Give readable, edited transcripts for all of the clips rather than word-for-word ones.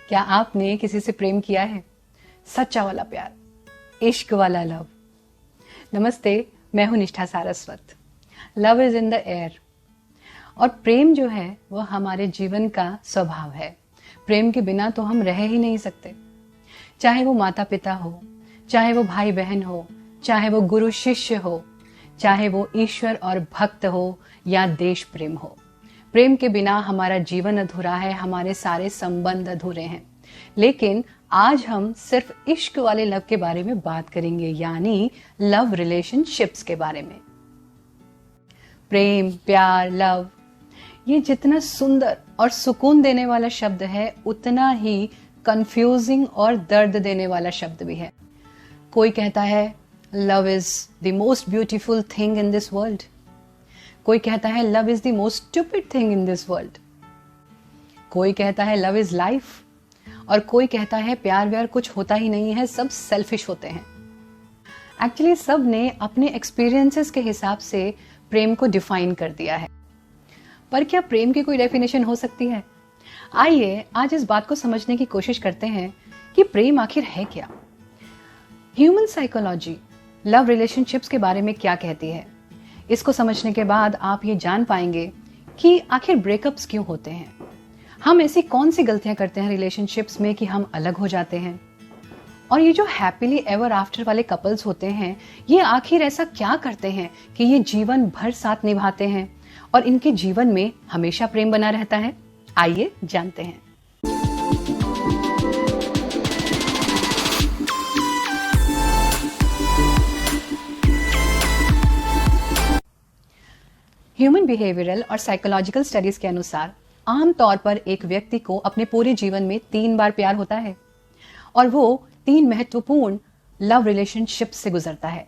क्या आपने किसी से प्रेम किया है? सच्चा वाला प्यार, इश्क वाला लव। नमस्ते, मैं हूं Nishtha Saraswat. Love is in the air. और प्रेम जो है वो हमारे जीवन का स्वभाव है। प्रेम के बिना तो हम रह ही नहीं सकते। चाहे वो माता पिता हो, चाहे वो भाई बहन हो, चाहे वो गुरु शिष्य हो, चाहे वो ईश्वर और भक्त हो या देश प्रेम हो। प्रेम के बिना हमारा जीवन अधूरा है, हमारे सारे संबंध अधूरे हैं। लेकिन आज हम सिर्फ इश्क वाले लव के बारे में बात करेंगे, यानी लव रिलेशनशिप्स के बारे में। प्रेम, प्यार, लव, ये जितना सुंदर और सुकून देने वाला शब्द है, उतना ही कंफ्यूजिंग और दर्द देने वाला शब्द भी है। कोई कहता है love is the most beautiful thing in this world. कोई कहता है love is the most stupid thing in this world. कोई कहता है लव इज लाइफ। और कोई कहता है प्यार व्यार कुछ होता ही नहीं है, सब सेल्फिश होते हैं। एक्चुअली सब ने अपने एक्सपीरियंसेस के हिसाब से प्रेम को डिफाइन कर दिया है। पर क्या प्रेम की कोई डेफिनेशन हो सकती है? आइए आज इस बात को समझने की कोशिश करते हैं कि प्रेम आखिर है क्या। ह्यूमन साइकोलॉजी लव रिलेशनशिप्स के बारे में क्या कहती है, इसको समझने के बाद आप ये जान पाएंगे कि आखिर ब्रेकअप्स क्यों होते हैं। हम ऐसी कौन सी गलतियां करते हैं रिलेशनशिप्स में कि हम अलग हो जाते हैं। और ये जो हैप्पीली एवर आफ्टर वाले कपल्स होते हैं, ये आखिर ऐसा क्या करते हैं कि ये जीवन भर साथ निभाते हैं और इनके जीवन में हमेशा प्रेम बना रहता है। आइए जानते हैं। ह्यूमन बिहेवियरल और साइकोलॉजिकल स्टडीज के अनुसार आमतौर पर एक व्यक्ति को अपने पूरे जीवन में 3 बार प्यार होता है और वो 3 महत्वपूर्ण लव रिलेशनशिप से गुजरता है।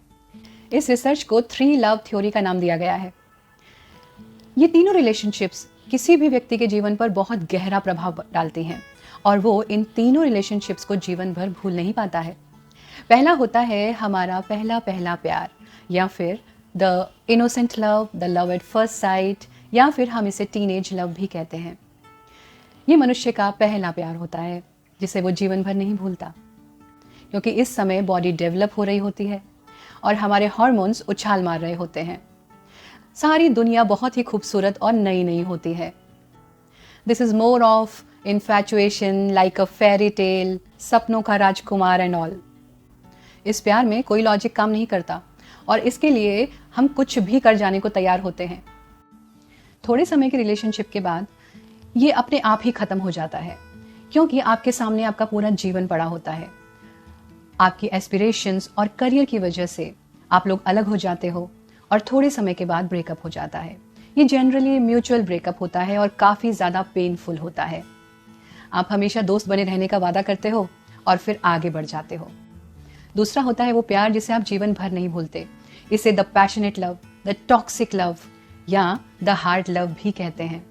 इस रिसर्च को 3 लव थ्योरी का नाम दिया गया है। ये तीनों रिलेशनशिप्स किसी भी व्यक्ति के जीवन पर बहुत गहरा प्रभाव डालती हैं और वो इन तीनों रिलेशनशिप्स को जीवन भर भूल नहीं पाता है। पहला होता है हमारा पहला प्यार, या फिर the innocent love, the love at first sight, या फिर हम इसे टीनेज लव भी कहते हैं। ये मनुष्य का पहला प्यार होता है जिसे वो जीवन भर नहीं भूलता, क्योंकि इस समय बॉडी डेवलप हो रही होती है और हमारे हार्मोन्स उछाल मार रहे होते हैं। सारी दुनिया बहुत ही खूबसूरत और नई नई होती है। This is more of infatuation like a fairy tale, सपनों का राजकुमार एंड ऑल। इस प्यार में कोई लॉजिक काम नहीं करता और इसके लिए हम कुछ भी कर जाने को तैयार होते हैं। थोड़े समय के रिलेशनशिप के बाद ये अपने आप ही खत्म हो जाता है, क्योंकि आपके सामने आपका पूरा जीवन पड़ा होता है। आपकी एस्पिरेशंस और करियर की वजह से आप लोग अलग हो जाते हो और थोड़े समय के बाद ब्रेकअप हो जाता है। ये जनरली म्यूचुअल ब्रेकअप होता है और काफ़ी ज़्यादा पेनफुल होता है। आप हमेशा दोस्त बने रहने का वादा करते हो और फिर आगे बढ़ जाते हो। दूसरा होता है वो प्यार जिसे आप जीवन भर नहीं भूलते। इसे the passionate love, the toxic love या द हार्ड लव भी कहते हैं।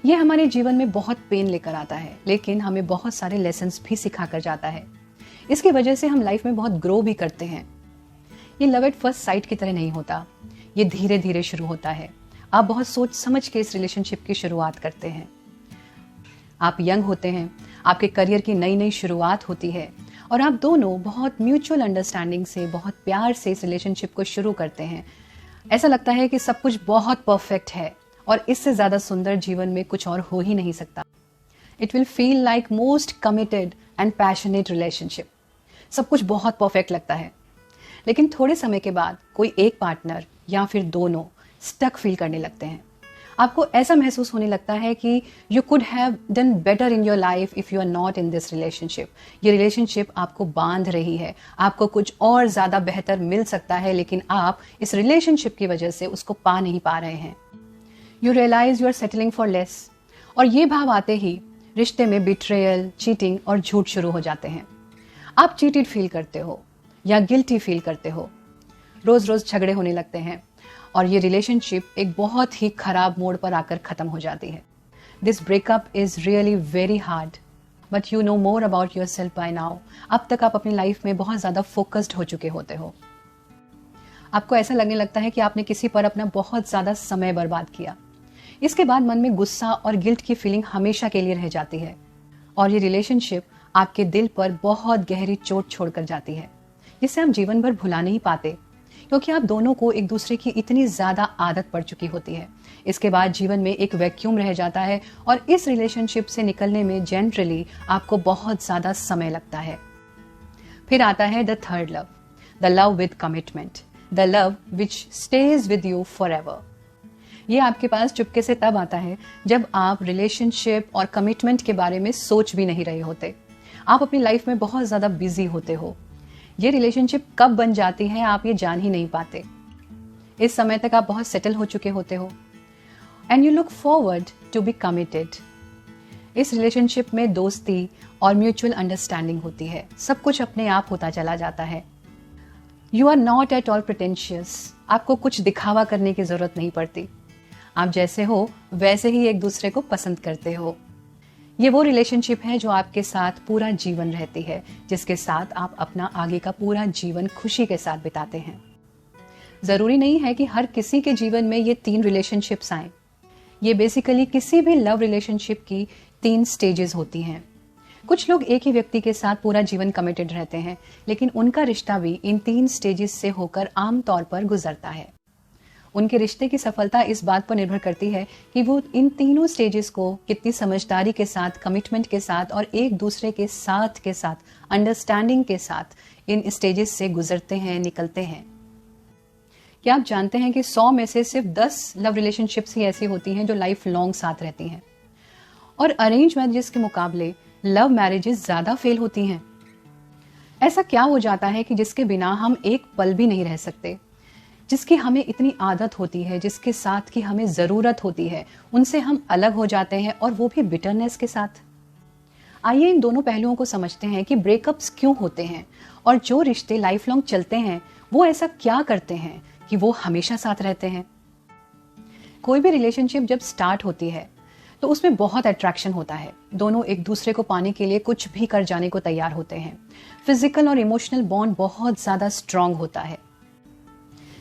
ये हमारे जीवन में बहुत पेन लेकर आता है, लेकिन हमें बहुत सारे लेसन्स भी सिखा कर जाता है। इसकी वजह से हम लाइफ में बहुत ग्रो भी करते हैं। ये लव एट फर्स्ट साइट की तरह नहीं होता, ये धीरे धीरे शुरू होता है। आप बहुत सोच समझ के इस रिलेशनशिप की शुरुआत करते हैं। आप यंग होते हैं, आपके करियर की नई नई शुरुआत होती है और आप दोनों बहुत म्यूचुअल अंडरस्टैंडिंग से, बहुत प्यार से इस रिलेशनशिप को शुरू करते हैं। ऐसा लगता है कि सब कुछ बहुत परफेक्ट है और इससे ज़्यादा सुंदर जीवन में कुछ और हो ही नहीं सकता। It will feel like most committed and passionate relationship. सब कुछ बहुत परफेक्ट लगता है, लेकिन थोड़े समय के बाद कोई एक पार्टनर या फिर दोनों स्टक फील करने लगते हैं। आपको ऐसा महसूस होने लगता है कि you could have done better in your life if you are not in this relationship. ये रिलेशनशिप आपको बांध रही है, आपको कुछ और ज़्यादा बेहतर मिल सकता है, लेकिन आप इस रिलेशनशिप की वजह से उसको पा नहीं पा रहे हैं। You realise you are settling for less, और ये भाव आते ही रिश्ते में बिट्रेयल, चीटिंग और झूठ शुरू हो जाते हैं। आप चीटेड फील करते हो या गिल्टी फील करते हो। रोज रोज झगड़े होने लगते हैं और ये रिलेशनशिप एक बहुत ही खराब मोड़ पर आकर खत्म हो जाती है। This breakup is really very hard, but you know more about yourself by now. अब तक आप अपनी लाइफ में बहुत ज़्यादा फोकस्ड हो चुके होते हो। आपको ऐसा लगने लगता है कि आपने किसी पर अपना बहुत ज़्यादा समय बर्बाद किया। इसके बाद मन में गुस्सा और गिल्ट की फीलिंग हमेशा के लिए रह जाती है और ये रिलेशनशिप आपके दिल पर बहुत गहरी चोट छोड़कर जाती है, जिसे आप जीवन भर भुला नहीं पाते, क्योंकि आप दोनों को एक दूसरे की इतनी ज्यादा आदत पड़ चुकी होती है। इसके बाद जीवन में एक वैक्यूम रह जाता है और इस रिलेशनशिप से निकलने में जनरली आपको बहुत ज्यादा समय लगता है। फिर आता है the third love, the love with commitment, the love which stage with you for ever. ये आपके पास चुपके से तब आता है जब आप रिलेशनशिप और कमिटमेंट के बारे में सोच भी नहीं रहे होते। आप अपनी लाइफ में बहुत ज्यादा बिजी होते हो। ये रिलेशनशिप कब बन जाती है आप ये जान ही नहीं पाते। इस समय तक आप बहुत सेटल हो चुके होते हो and you look forward to be committed. इस रिलेशनशिप में दोस्ती और म्यूचुअल अंडरस्टैंडिंग होती है। सब कुछ अपने आप होता चला जाता है। You are not at all pretentious. आपको कुछ दिखावा करने की जरूरत नहीं पड़ती। आप जैसे हो वैसे ही एक दूसरे को पसंद करते हो। ये वो रिलेशनशिप है जो आपके साथ पूरा जीवन रहती है, जिसके साथ आप अपना आगे का पूरा जीवन खुशी के साथ बिताते हैं। जरूरी नहीं है कि हर किसी के जीवन में ये 3 रिलेशनशिप्स आए। ये बेसिकली किसी भी लव रिलेशनशिप की 3 स्टेजेस होती हैं। कुछ लोग एक ही व्यक्ति के साथ पूरा जीवन कमिटेड रहते हैं, लेकिन उनका रिश्ता भी इन 3 स्टेजेस से होकर आमतौर पर गुजरता है। उनके रिश्ते की सफलता इस बात पर निर्भर करती है कि वो इन तीनों स्टेजेस को कितनी समझदारी के साथ, कमिटमेंट के साथ और एक दूसरे के साथ अंडरस्टैंडिंग के साथ इन स्टेजेस से गुजरते हैं, निकलते हैं। क्या आप जानते हैं कि 100 में से सिर्फ 10 लव रिलेशनशिप्स ही ऐसी होती हैं जो लाइफ लॉन्ग साथ रहती हैं, और अरेंज मैरिजेस के मुकाबले लव मैरिजेस ज्यादा फेल होती हैं। ऐसा क्या हो जाता है कि जिसके बिना हम एक पल भी नहीं रह सकते, जिसकी हमें इतनी आदत होती है, जिसके साथ की हमें जरूरत होती है, उनसे हम अलग हो जाते हैं, और वो भी बिटरनेस के साथ। आइए इन दोनों पहलुओं को समझते हैं कि ब्रेकअप्स क्यों होते हैं और जो रिश्ते लाइफ लॉन्ग चलते हैं वो ऐसा क्या करते हैं कि वो हमेशा साथ रहते हैं। कोई भी रिलेशनशिप जब स्टार्ट होती है तो उसमें बहुत अट्रैक्शन होता है। दोनों एक दूसरे को पाने के लिए कुछ भी कर जाने को तैयार होते हैं। फिजिकल और इमोशनल बॉन्ड बहुत ज्यादा स्ट्रांग होता है।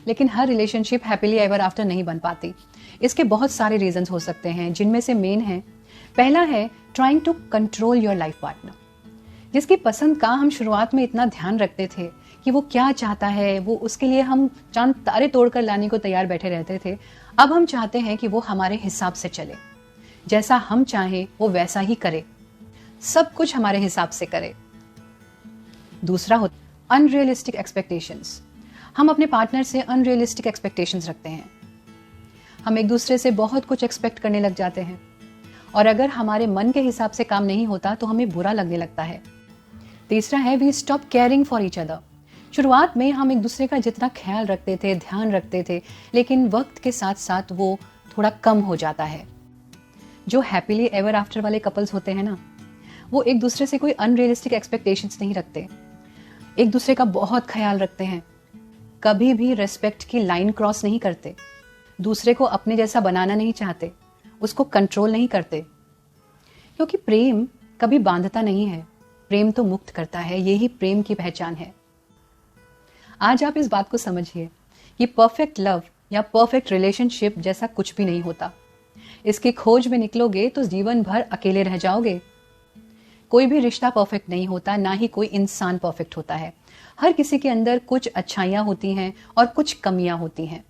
लेकिन हर रिलेशनशिप हैप्पीली एवर आफ्टर नहीं बन पाती। इसके बहुत सारे रीजंस हो सकते हैं, जिनमें से मेन है, पहला है trying to control your life partner. जिसकी पसंद का हम शुरुआत में इतना ध्यान रखते थे कि वो क्या चाहता है, वो उसके लिए हम चांद तारे तोड़कर लाने को तैयार बैठे रहते थे। अब हम चाहते हैं कि वो हमारे हिसाब से चले, जैसा हम चाहें वो वैसा ही करे, सब कुछ हमारे हिसाब से करे। दूसरा होता अनरियलिस्टिक एक्सपेक्टेशंस। हम अपने पार्टनर से अनरियलिस्टिक एक्सपेक्टेशंस रखते हैं। हम एक दूसरे से बहुत कुछ एक्सपेक्ट करने लग जाते हैं, और अगर हमारे मन के हिसाब से काम नहीं होता तो हमें बुरा लगने लगता है। तीसरा है we stop caring for each other. शुरुआत में हम एक दूसरे का जितना ख्याल रखते थे, ध्यान रखते थे, लेकिन वक्त के साथ साथ वो थोड़ा कम हो जाता है। जो हैप्पीली एवर आफ्टर वाले कपल्स होते हैं ना, वो एक दूसरे से कोई अनरियलिस्टिक एक्सपेक्टेशंस नहीं रखते, एक दूसरे का बहुत ख्याल रखते हैं, कभी भी रेस्पेक्ट की लाइन क्रॉस नहीं करते, दूसरे को अपने जैसा बनाना नहीं चाहते, उसको कंट्रोल नहीं करते। क्योंकि प्रेम कभी बांधता नहीं है, प्रेम तो मुक्त करता है। यही प्रेम की पहचान है। आज आप इस बात को समझिए कि परफेक्ट लव या परफेक्ट रिलेशनशिप जैसा कुछ भी नहीं होता। इसकी खोज में निकलोगे तो जीवन भर अकेले रह जाओगे। कोई भी रिश्ता परफेक्ट नहीं होता, ना ही कोई इंसान परफेक्ट होता है। हर किसी के अंदर कुछ अच्छाइयां होती हैं और कुछ कमियां होती हैं।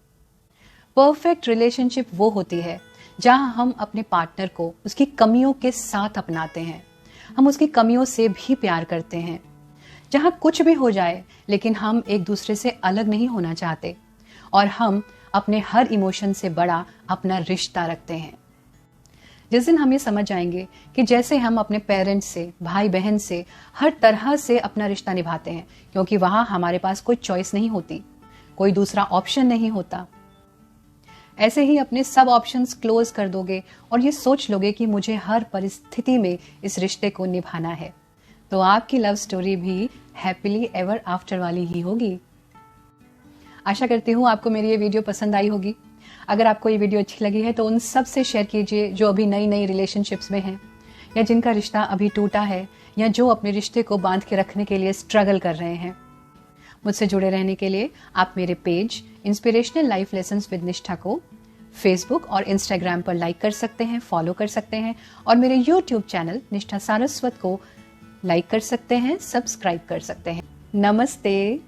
परफेक्ट रिलेशनशिप वो होती है जहां हम अपने पार्टनर को उसकी कमियों के साथ अपनाते हैं, हम उसकी कमियों से भी प्यार करते हैं, जहां कुछ भी हो जाए लेकिन हम एक दूसरे से अलग नहीं होना चाहते, और हम अपने हर इमोशन से बड़ा अपना रिश्ता रखते हैं। जिस दिन हम ये समझ जाएंगे कि जैसे हम अपने पेरेंट्स से, भाई बहन से, हर तरह से अपना रिश्ता निभाते हैं, क्योंकि वहां हमारे पास कोई चॉइस नहीं होती, कोई दूसरा ऑप्शन नहीं होता। ऐसे ही अपने सब ऑप्शंस क्लोज कर दोगे और ये सोच लोगे कि मुझे हर परिस्थिति में इस रिश्ते को निभाना है, तो आपकी लव स्टोरी भी हैप्पीली एवर आफ्टर वाली ही होगी। आशा करती हूँ आपको मेरी ये वीडियो पसंद आई होगी। अगर आपको ये वीडियो अच्छी लगी है तो उन सब से शेयर कीजिए जो अभी नई नई रिलेशनशिप्स में हैं, या जिनका रिश्ता अभी टूटा है, या जो अपने रिश्ते को बांध के रखने के लिए स्ट्रगल कर रहे हैं। मुझसे जुड़े रहने के लिए आप मेरे page inspirational life lessons with निष्ठा को फेसबुक और इंस्टाग्राम पर लाइक कर सकते हैं, फॉलो कर सकते हैं और मेरे यूट्यूब चैनल निष्ठा सारस्वत को लाइक कर सकते हैं, सब्सक्राइब कर सकते हैं। नमस्ते।